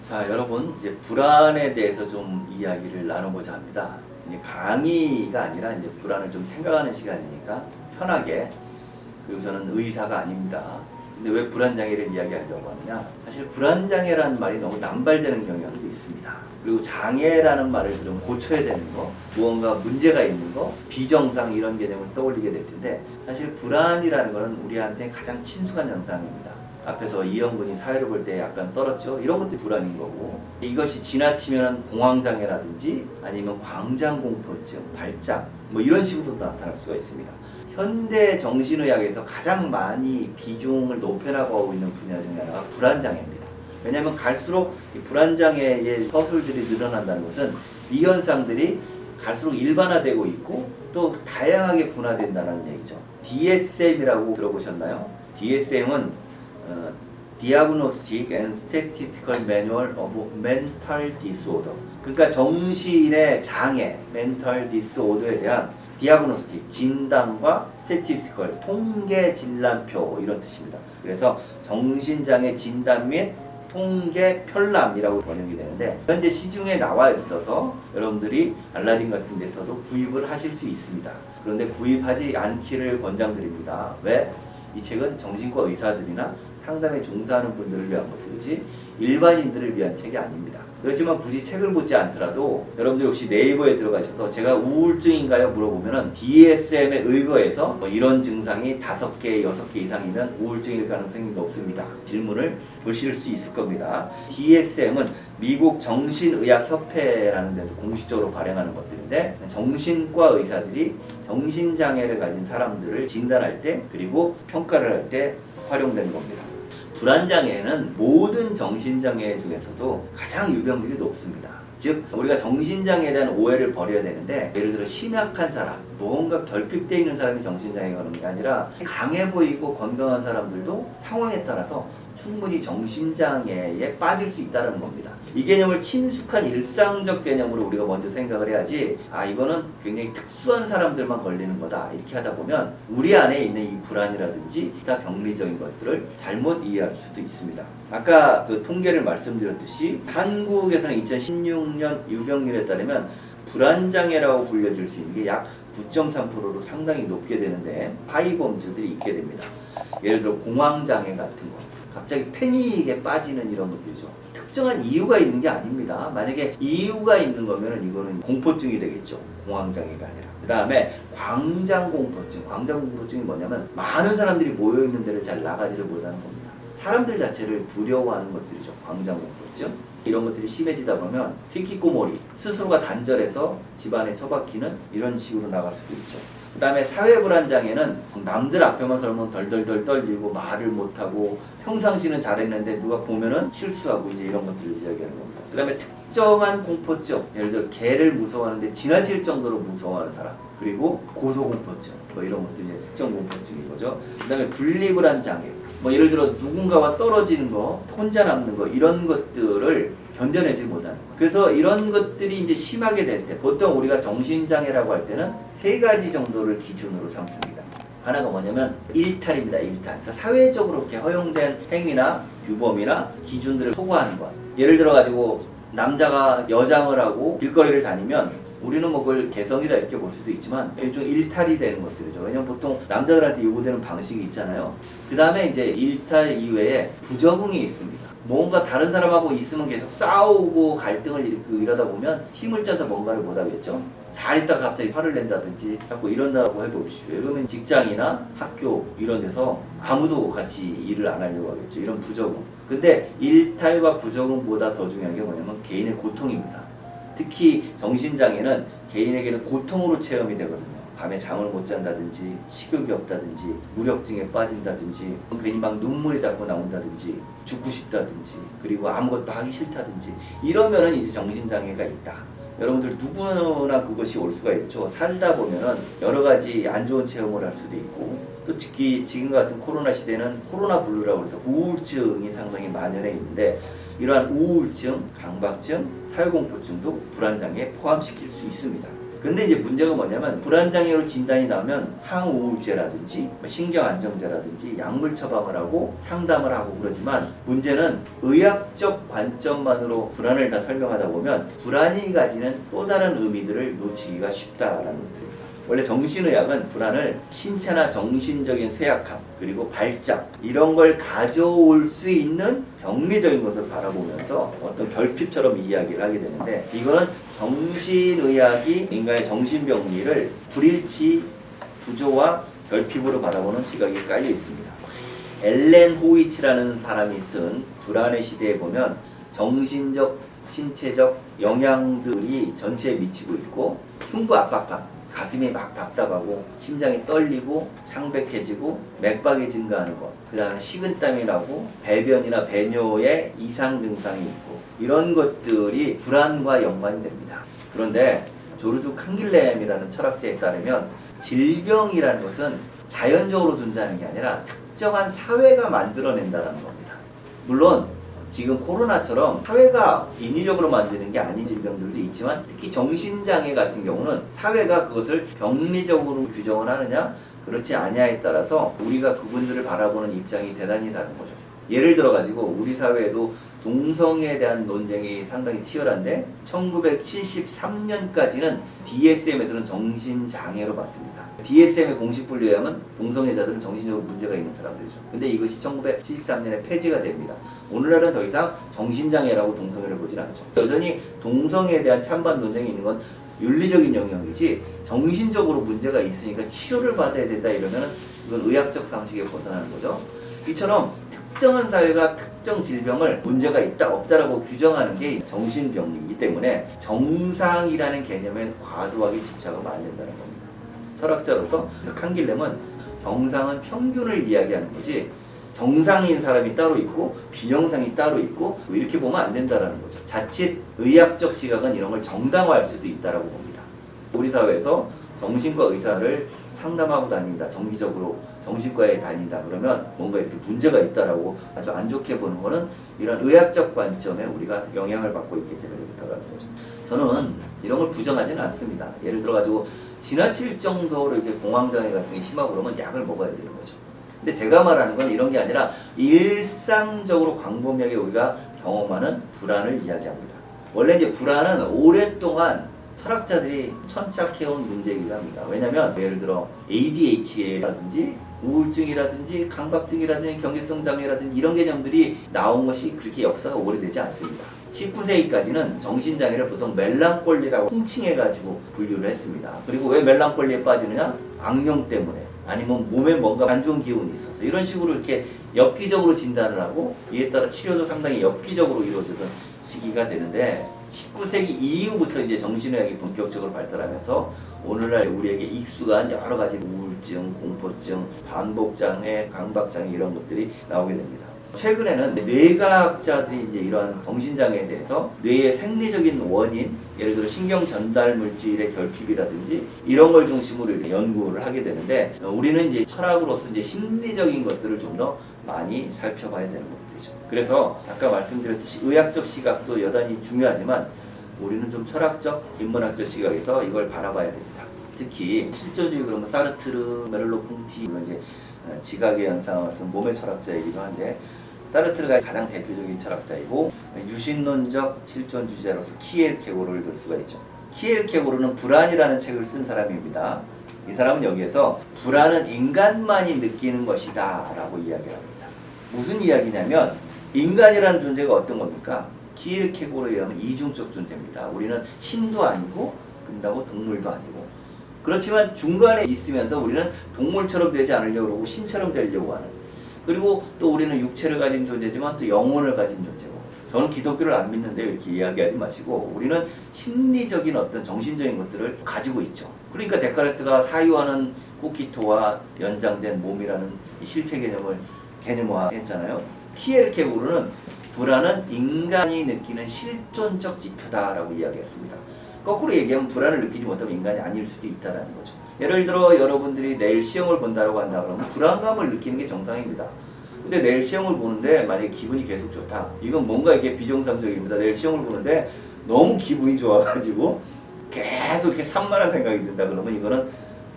자, 여러분, 이제 불안에 대해서 좀 이야기를 나눠보자 합니다. 이제 강의가 아니라 이제 불안을 좀 생각하는 시간이니까 편하게. 그리고 저는 의사가 아닙니다. 근데 왜 불안장애를 이야기하려고 하느냐? 사실 불안장애라는 말이 너무 남발되는 경향도 있습니다. 그리고 장애라는 말을 들으면 고쳐야 되는 거, 무언가 문제가 있는 거, 비정상 이런 개념을 떠올리게 될 텐데, 사실 불안이라는 것은 우리한테 가장 친숙한 현상입니다. 앞에서 이형근이 사회를 볼 때 약간 떨었죠. 이런 것도 불안인 거고, 이것이 지나치면 공황장애라든지 아니면 광장공포증, 발작 뭐 이런 식으로 나타날 수가 있습니다. 현대 정신의학에서 가장 많이 비중을 높여나가고 있는 분야 중에 하나가 불안장애입니다. 왜냐하면 갈수록 이 불안장애의 서술들이 늘어난다는 것은 이 현상들이 갈수록 일반화되고 있고 또 다양하게 분화된다는 얘기죠. DSM이라고 들어보셨나요? DSM은 Diagnostic and Statistical Manual of Mental Disorder. 그러니까 정신의 장애, Mental Disorder에 대한 디아그노스틱, 진단과 스태티스티컬, 통계 진단표 이런 뜻입니다. 그래서 정신장애 진단 및 통계 편람이라고 번역이 되는데, 현재 시중에 나와 있어서 여러분들이 알라딘 같은 데서도 구입을 하실 수 있습니다. 그런데 구입하지 않기를 권장드립니다. 왜? 이 책은 정신과 의사들이나 상담에 종사하는 분들을 위한 것이지 일반인들을 위한 책이 아닙니다. 그렇지만 굳이 책을 보지 않더라도 여러분들 혹시 네이버에 들어가셔서 제가 우울증인가요? 물어보면은 DSM에 의거해서 이런 증상이 5개, 6개 이상이면 우울증일 가능성이 높습니다. 질문을 보실 수 있을 겁니다. DSM은 미국 정신의학협회라는 데서 공식적으로 발행하는 것들인데, 정신과 의사들이 정신장애를 가진 사람들을 진단할 때 그리고 평가를 할 때 활용되는 겁니다. 불안장애는 모든 정신장애 중에서도 가장 유병률이 높습니다. 즉 우리가 정신장애에 대한 오해를 버려야 되는데, 예를 들어 심약한 사람, 뭔가 결핍되어 있는 사람이 정신장애가 오는 게 아니라 강해 보이고 건강한 사람들도 상황에 따라서 충분히 정신장애에 빠질 수 있다는 겁니다. 이 개념을 친숙한 일상적 개념으로 우리가 먼저 생각을 해야지, 이거는 굉장히 특수한 사람들만 걸리는 거다 이렇게 하다 보면 우리 안에 있는 이 불안이라든지 기타 병리적인 것들을 잘못 이해할 수도 있습니다. 아까 그 통계를 말씀드렸듯이 한국에서는 2016년 유병률에 따르면 불안장애라고 불려질 수 있는 게 약 9.3%로 상당히 높게 되는데, 하위 범주들이 있게 됩니다. 예를 들어 공황장애 같은 거, 갑자기 패닉에 빠지는 이런 것들이죠. 특정한 이유가 있는 게 아닙니다. 만약에 이유가 있는 거면 이거는 공포증이 되겠죠. 공황장애가 아니라. 그 다음에 광장공포증. 광장공포증이 뭐냐면 많은 사람들이 모여있는 데를 잘 나가지를 못하는 겁니다. 사람들 자체를 두려워하는 것들이죠. 광장공포증. 이런 것들이 심해지다 보면 히키코모리, 스스로가 단절해서 집안에 처박히는 이런 식으로 나갈 수도 있죠. 그 다음에 사회불안장애는 남들 앞에만 서면 덜덜덜 떨리고 말을 못하고 평상시는 잘했는데 누가 보면은 실수하고 이제 이런 것들을 이야기하는 겁니다. 그 다음에 특정한 공포증, 예를 들어 개를 무서워하는데 지나칠 정도로 무서워하는 사람, 그리고 고소공포증, 뭐 이런 것들이 특정 공포증인 거죠. 그 다음에 분리불안장애, 뭐 예를 들어 누군가와 떨어지는 거, 혼자 남는 거, 이런 것들을 견뎌내지 못하는 거. 그래서 이런 것들이 이제 심하게 될 때 보통 우리가 정신장애라고 할 때는 3가지 정도를 기준으로 삼습니다. 하나가 뭐냐면 일탈입니다. 일탈. 그러니까 사회적으로 이렇게 허용된 행위나 규범이나 기준들을 소거하는 것. 예를 들어 가지고 남자가 여장을 하고 길거리를 다니면 우리는 뭐 그걸 개성이다 이렇게 볼 수도 있지만 일종의 일탈이 되는 것들이죠. 왜냐면 보통 남자들한테 요구되는 방식이 있잖아요. 그 다음에 이제 일탈 이외에 부적응이 있습니다. 뭔가 다른 사람하고 있으면 계속 싸우고 갈등을 일으키고 이러다 보면 힘을 짜서 뭔가를 못하겠죠. 잘 있다가 갑자기 화를 낸다든지 자꾸 이런다고 해보십시오. 그러면 직장이나 학교 이런 데서 아무도 같이 일을 안 하려고 하겠죠. 이런 부적응. 근데 일탈과 부적응보다 더 중요한 게 뭐냐면 개인의 고통입니다. 특히 정신장애는 개인에게는 고통으로 체험이 되거든요. 밤에 잠을 못 잔다든지, 식욕이 없다든지, 무력증에 빠진다든지, 괜히 막 눈물이 자꾸 나온다든지, 죽고 싶다든지, 그리고 아무것도 하기 싫다든지, 이러면은 이제 정신장애가 있다. 여러분들 누구나 그것이 올 수가 있죠. 살다 보면은 여러 가지 안 좋은 체험을 할 수도 있고, 또 특히 지금 같은 코로나 시대는 코로나 블루라고 해서 우울증이 상당히 만연해 있는데, 이러한 우울증, 강박증, 사회공포증도 불안장애에 포함시킬 수 있습니다. 근데 이제 문제가 뭐냐면 불안장애로 진단이 나면 항우울제라든지 신경안정제라든지 약물 처방을 하고 상담을 하고 그러지만 문제는 의학적 관점만으로 불안을 다 설명하다 보면 불안이 가지는 또 다른 의미들을 놓치기가 쉽다라는 것들입니다. 원래 정신의학은 불안을 신체나 정신적인 쇠약함 그리고 발작 이런 걸 가져올 수 있는 병리적인 것을 바라보면서 어떤 결핍처럼 이야기를 하게 되는데 이거는 정신의학이 인간의 정신병리를 불일치, 부조와 결핍으로 바라보는 시각이 깔려 있습니다. 엘렌 호이츠라는 사람이 쓴 불안의 시대에 보면 정신적, 신체적 영향들이 전체에 미치고 있고 흉부 압박감 가슴이 막 답답하고 심장이 떨리고 창백해지고 맥박이 증가하는 것 그 다음에 식은땀이 나고 배변이나 배뇨에 이상 증상이 있고 이런 것들이 불안과 연관이 됩니다. 그런데 조르주 칸길렘이라는 철학자에 따르면 질병이라는 것은 자연적으로 존재하는 게 아니라 특정한 사회가 만들어낸다는 겁니다. 물론 지금 코로나처럼 사회가 인위적으로 만드는 게 아닌 질병들도 있지만 특히 정신장애 같은 경우는 사회가 그것을 병리적으로 규정을 하느냐 그렇지 아니냐에 따라서 우리가 그분들을 바라보는 입장이 대단히 다른 거죠. 예를 들어 가지고 우리 사회에도 동성애에 대한 논쟁이 상당히 치열한데 1973년까지는 DSM에서는 정신장애로 봤습니다. DSM의 공식 분류에 의하면 동성애자들은 정신적으로 문제가 있는 사람들이죠. 근데 이것이 1973년에 폐지가 됩니다. 오늘날은 더 이상 정신장애라고 동성애를 보진 않죠. 여전히 동성애에 대한 찬반 논쟁이 있는 건 윤리적인 영역이지 정신적으로 문제가 있으니까 치료를 받아야 된다 이러면 이건 의학적 상식에 벗어나는 거죠. 이처럼 특정한 사회가 특정 질병을 문제가 있다 없다라고 규정하는 게 정신병이기 때문에 정상이라는 개념에 과도하게 집착하면 안 된다는 겁니다. 철학자로서 칸길렘은 정상은 평균을 이야기하는 거지 정상인 사람이 따로 있고 비정상이 따로 있고 이렇게 보면 안 된다는 거죠. 자칫 의학적 시각은 이런 걸 정당화할 수도 있다고 봅니다. 우리 사회에서 정신과 의사를 상담하고 다닌다, 정기적으로 정신과에 다닌다 그러면 뭔가 이렇게 문제가 있다라고 아주 안 좋게 보는 거는 이런 의학적 관점에 우리가 영향을 받고 있기 때문에 그렇다는 거죠. 저는 이런 걸 부정하지는 않습니다. 예를 들어 가지고 지나칠 정도로 이렇게 공황장애 같은 게 심하고 그러면 약을 먹어야 되는 거죠. 근데 제가 말하는 건 이런 게 아니라 일상적으로 광범위하게 우리가 경험하는 불안을 이야기합니다. 원래 이제 불안은 오랫동안 철학자들이 천착해온 문제이기도 합니다. 왜냐하면 예를 들어 ADHD라든지 우울증이라든지 강박증이라든지 경계성 장애라든지 이런 개념들이 나온 것이 그렇게 역사가 오래되지 않습니다. 19세기까지는 정신장애를 보통 멜랑콜리라고 통칭해가지고 분류를 했습니다. 그리고 왜 멜랑콜리에 빠지느냐? 악령 때문에 아니면 몸에 뭔가 안 좋은 기운이 있어서 이런 식으로 이렇게 엽기적으로 진단을 하고 이에 따라 치료도 상당히 엽기적으로 이루어지던 시기가 되는데 19세기 이후부터 이제 정신의학이 본격적으로 발달하면서 오늘날 우리에게 익숙한 여러 가지 우울증, 공포증, 반복장애, 강박장애 이런 것들이 나오게 됩니다. 최근에는 뇌과학자들이 이제 이러한 정신장애에 대해서 뇌의 생리적인 원인, 예를 들어 신경 전달 물질의 결핍이라든지 이런 걸 중심으로 연구를 하게 되는데 우리는 이제 철학으로서 이제 심리적인 것들을 좀 더 많이 살펴봐야 되는 것들이죠. 그래서 아까 말씀드렸듯이 의학적 시각도 여전히 중요하지만 우리는 좀 철학적, 인문학적 시각에서 이걸 바라봐야 됩니다. 특히 실존주의 그러면 사르트르, 메를로퐁티 이런 이제 지각의 현상을 쓴 몸의 철학자이기도 한데 사르트르가 가장 대표적인 철학자이고 유신론적 실존주의자로서 키에르케고르를 들 수가 있죠. 키에르케고르는 불안이라는 책을 쓴 사람입니다. 이 사람은 여기에서 불안은 인간만이 느끼는 것이다 라고 이야기를 합니다. 무슨 이야기냐면 인간이라는 존재가 어떤 겁니까? 키에르케고르에 의하면 이중적 존재입니다. 우리는 신도 아니고 그렇다고 동물도 아니고 그렇지만 중간에 있으면서 우리는 동물처럼 되지 않으려고 그러고 신처럼 되려고 하는 그리고 또 우리는 육체를 가진 존재지만 또 영혼을 가진 존재고 저는 기독교를 안 믿는데 이렇게 이야기하지 마시고 우리는 심리적인 어떤 정신적인 것들을 가지고 있죠. 그러니까 데카르트가 사유하는 코키토와 연장된 몸이라는 이 실체 개념을 개념화했잖아요. 키에르케고르는 불안은 인간이 느끼는 실존적 지표다라고 이야기했습니다. 거꾸로 얘기하면 불안을 느끼지 못하면 인간이 아닐 수도 있다는 거죠. 예를 들어 여러분들이 내일 시험을 본다고 한다 그러면 불안감을 느끼는 게 정상입니다. 근데 내일 시험을 보는데 만약에 기분이 계속 좋다. 이건 뭔가 이게 비정상적입니다. 내일 시험을 보는데 너무 기분이 좋아가지고 계속 이렇게 산만한 생각이 든다 그러면 이거는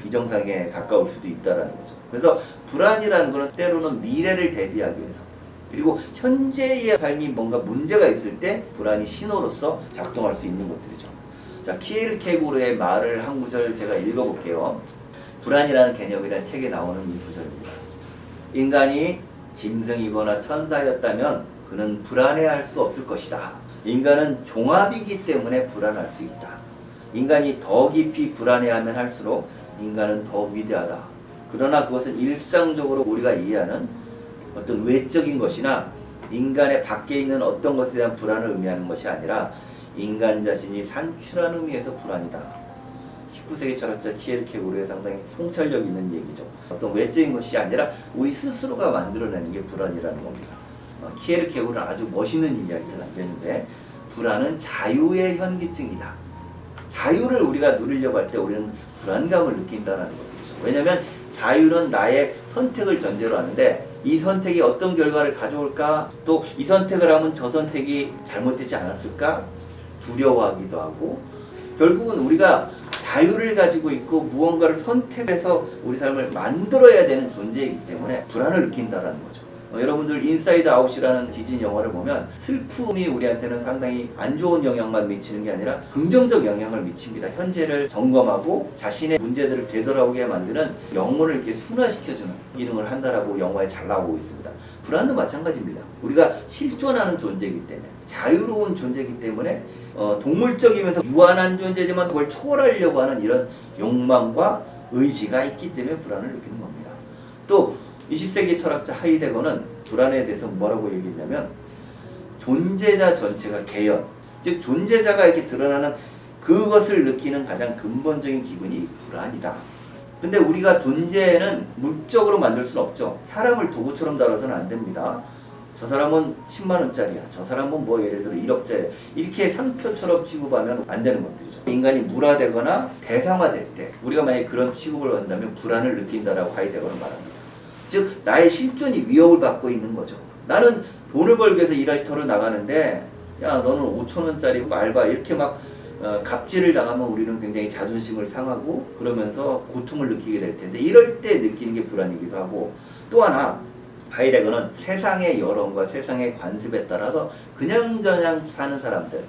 비정상에 가까울 수도 있다라는 거죠. 그래서 불안이라는 거는 때로는 미래를 대비하기 위해서, 그리고 현재의 삶이 뭔가 문제가 있을 때 불안이 신호로서 작동할 수 있는 것들이죠. 자, 키에르케고르의 말을 한 구절 제가 읽어볼게요. 불안이라는 개념이라는 책에 나오는 이 구절입니다. 인간이 짐승이거나 천사였다면 그는 불안해할 수 없을 것이다. 인간은 종합이기 때문에 불안할 수 있다. 인간이 더 깊이 불안해하면 할수록 인간은 더 위대하다. 그러나 그것은 일상적으로 우리가 이해하는 어떤 외적인 것이나 인간의 밖에 있는 어떤 것에 대한 불안을 의미하는 것이 아니라 인간 자신이 산출한 의미에서 불안이다. 19세기 철학자 키에르케고르의 상당히 통찰력 있는 얘기죠. 어떤 외적인 것이 아니라 우리 스스로가 만들어내는 게 불안이라는 겁니다. 키에르케고르는 아주 멋있는 이야기를 남겼는데, 불안은 자유의 현기증이다. 자유를 우리가 누리려고 할 때 우리는 불안감을 느낀다는 것이죠. 왜냐하면 자유는 나의 선택을 전제로 하는데, 이 선택이 어떤 결과를 가져올까, 또 이 선택을 하면 저 선택이 잘못되지 않았을까 두려워하기도 하고, 결국은 우리가 자유를 가지고 있고 무언가를 선택해서 우리 삶을 만들어야 되는 존재이기 때문에 불안을 느낀다는 거죠. 여러분들 인사이드 아웃이라는 디즈니 영화를 보면 슬픔이 우리한테는 상당히 안 좋은 영향만 미치는 게 아니라 긍정적 영향을 미칩니다. 현재를 점검하고 자신의 문제들을 되돌아오게 만드는 영혼을 이렇게 순화시켜주는 기능을 한다라고 영화에 잘 나오고 있습니다. 불안도 마찬가지입니다. 우리가 실존하는 존재이기 때문에, 자유로운 존재이기 때문에 동물적이면서 유한한 존재지만 그걸 초월하려고 하는 이런 욕망과 의지가 있기 때문에 불안을 느끼는 겁니다. 또 20세기 철학자 하이데거는 불안에 대해서 뭐라고 얘기했냐면, 존재자 전체가 개연, 즉 존재자가 이렇게 드러나는 그것을 느끼는 가장 근본적인 기분이 불안이다. 근데 우리가 존재는 물적으로 만들 수는 없죠. 사람을 도구처럼 다뤄서는 안 됩니다. 저 사람은 10만 원짜리야, 저 사람은 뭐 예를 들어 1억짜리, 이렇게 상표처럼 취급하면 안 되는 것들이죠. 인간이 물화되거나 대상화될 때 우리가 만약에 그런 취급을 한다면 불안을 느낀다라고 하이데거는 말합니다. 즉 나의 실존이 위협을 받고 있는 거죠. 나는 돈을 벌기 위해서 일터로 나가는데, 야 너는 5,000원짜리 알바, 이렇게 막 갑질을 당하면 우리는 굉장히 자존심을 상하고 그러면서 고통을 느끼게 될 텐데, 이럴 때 느끼는 게 불안이기도 하고, 또 하나 하이데거는 세상의 여론과 세상의 관습에 따라서 그냥저냥 사는 사람들,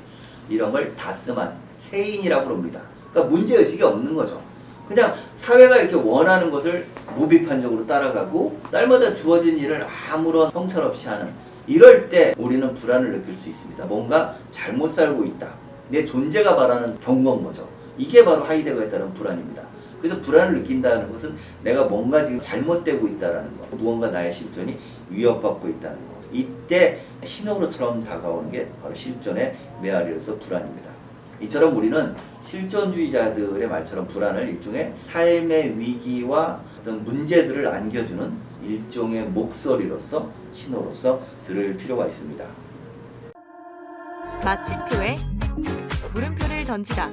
이런 걸 다스만, 세인이라고 부릅니다. 그러니까 문제의식이 없는 거죠. 그냥 사회가 이렇게 원하는 것을 무비판적으로 따라가고 날마다 주어진 일을 아무런 성찰 없이 하는, 이럴 때 우리는 불안을 느낄 수 있습니다. 뭔가 잘못 살고 있다, 내 존재가 바라는 경고인 거죠. 이게 바로 하이데거에 따른 불안입니다. 그래서 불안을 느낀다는 것은 내가 뭔가 지금 잘못되고 있다는 거, 무언가 나의 실존이 위협받고 있다는 거, 이때 신호로처럼 다가오는 게 바로 실존의 메아리로서 불안입니다. 이처럼 우리는 실존주의자들의 말처럼 불안을 일종의 삶의 위기와 어떤 문제들을 안겨주는 일종의 목소리로서, 신호로서 들을 필요가 있습니다. 마침표에 물음표를 던지다.